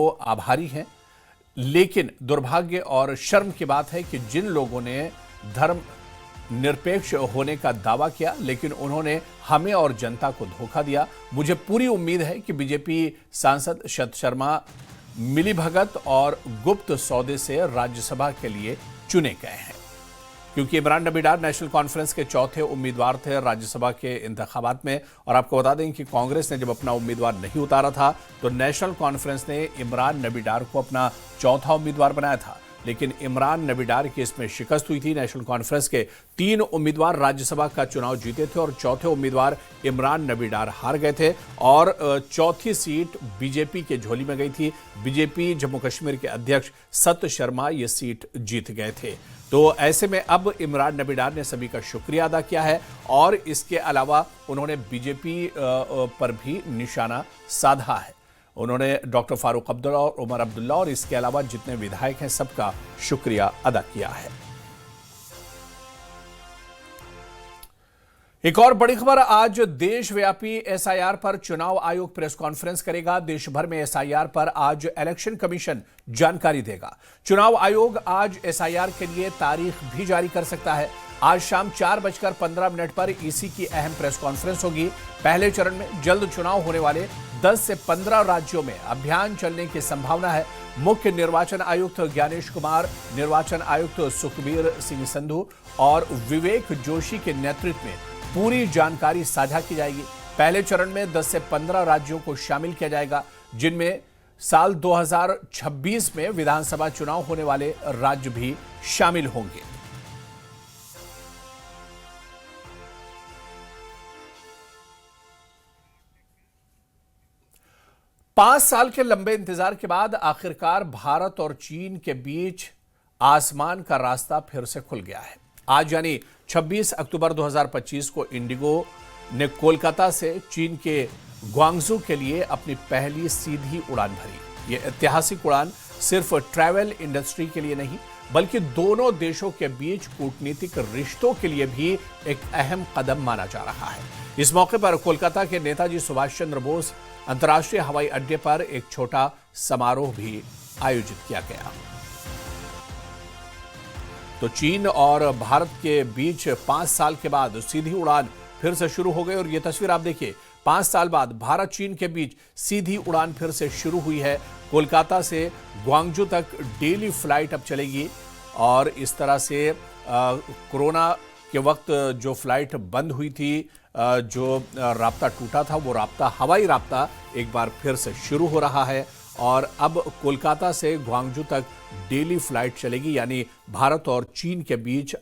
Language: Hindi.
आभारी हैं, लेकिन दुर्भाग्य और शर्म की बात है कि जिन लोगों ने धर्म निरपेक्ष होने का दावा किया लेकिन उन्होंने हमें और जनता को धोखा दिया। मुझे पूरी उम्मीद है कि बीजेपी सांसद शरद शर्मा मिलीभगत और गुप्त सौदे से राज्यसभा के लिए चुने गए हैं, क्योंकि इमरान नबी डार नेशनल कॉन्फ्रेंस के चौथे उम्मीदवार थे राज्यसभा के इंतखाबात में। और आपको बता दें कि कांग्रेस ने जब अपना उम्मीदवार नहीं उतारा था तो नेशनल कॉन्फ्रेंस ने इमरान नबी डार को अपना चौथा उम्मीदवार बनाया था, लेकिन इमरान नबी डार की इसमें शिकस्त हुई थी। नेशनल कॉन्फ्रेंस के 3 उम्मीदवार राज्यसभा का चुनाव जीते थे और चौथे उम्मीदवार इमरान नबी डार हार गए थे और चौथी सीट बीजेपी के झोली में गई थी। बीजेपी जम्मू कश्मीर के अध्यक्ष सत शर्मा ये सीट जीत गए थे। तो ऐसे में अब इमरान नबी डार ने सभी का शुक्रिया अदा किया है और इसके अलावा उन्होंने बीजेपी पर भी निशाना साधा है। उन्होंने डॉक्टर फारूक अब्दुल्ला और उमर अब्दुल्ला और इसके अलावा जितने विधायक हैं सबका शुक्रिया अदा किया है। एक और बड़ी खबर, आज देशव्यापी एसआईआर पर चुनाव आयोग प्रेस कॉन्फ्रेंस करेगा। देश भर में एसआईआर पर आज इलेक्शन कमीशन जानकारी देगा। चुनाव आयोग आज एसआईआर के लिए तारीख भी जारी कर सकता है। आज शाम 4:15 पर ईसी की अहम प्रेस कॉन्फ्रेंस होगी। पहले चरण में जल्द चुनाव होने वाले 10 से 15 राज्यों में अभियान चलने की संभावना है। मुख्य निर्वाचन आयुक्त ज्ञानेश कुमार, निर्वाचन आयुक्त सुखबीर सिंह संधू और विवेक जोशी के नेतृत्व में पूरी जानकारी साझा की जाएगी। पहले चरण में 10 से 15 राज्यों को शामिल किया जाएगा, जिनमें साल 2026 में विधानसभा चुनाव होने वाले राज्य भी शामिल होंगे। पांच साल के लंबे इंतजार के बाद आखिरकार भारत और चीन के बीच आसमान का रास्ता फिर से खुल गया है। आज यानी 26 अक्टूबर 2025 को इंडिगो ने कोलकाता से चीन के ग्वांगझू के लिए अपनी पहली सीधी उड़ान भरी। यह ऐतिहासिक उड़ान सिर्फ ट्रैवल इंडस्ट्री के लिए नहीं बल्कि दोनों देशों के बीच कूटनीतिक रिश्तों के लिए भी एक अहम कदम माना जा रहा है। इस मौके पर कोलकाता के नेताजी सुभाष चंद्र बोस अंतर्राष्ट्रीय हवाई अड्डे पर एक छोटा समारोह भी आयोजित किया गया। तो चीन और भारत के बीच 5 साल के बाद सीधी उड़ान फिर से शुरू हो गई और यह तस्वीर आप देखिए, 5 साल बाद भारत चीन के बीच सीधी उड़ान फिर से शुरू हुई है। कोलकाता से ग्वांगझू तक डेली फ्लाइट अब चलेगी और इस तरह से कोरोना के वक्त जो फ्लाइट बंद हुई थी, जो राब्ता टूटा था, वो राब्ता, हवाई राब्ता एक बार फिर से शुरू हो रहा है और अब कोलकाता से ग्वांगझू तक डेली फ्लाइट चलेगी, यानी भारत और चीन के बीच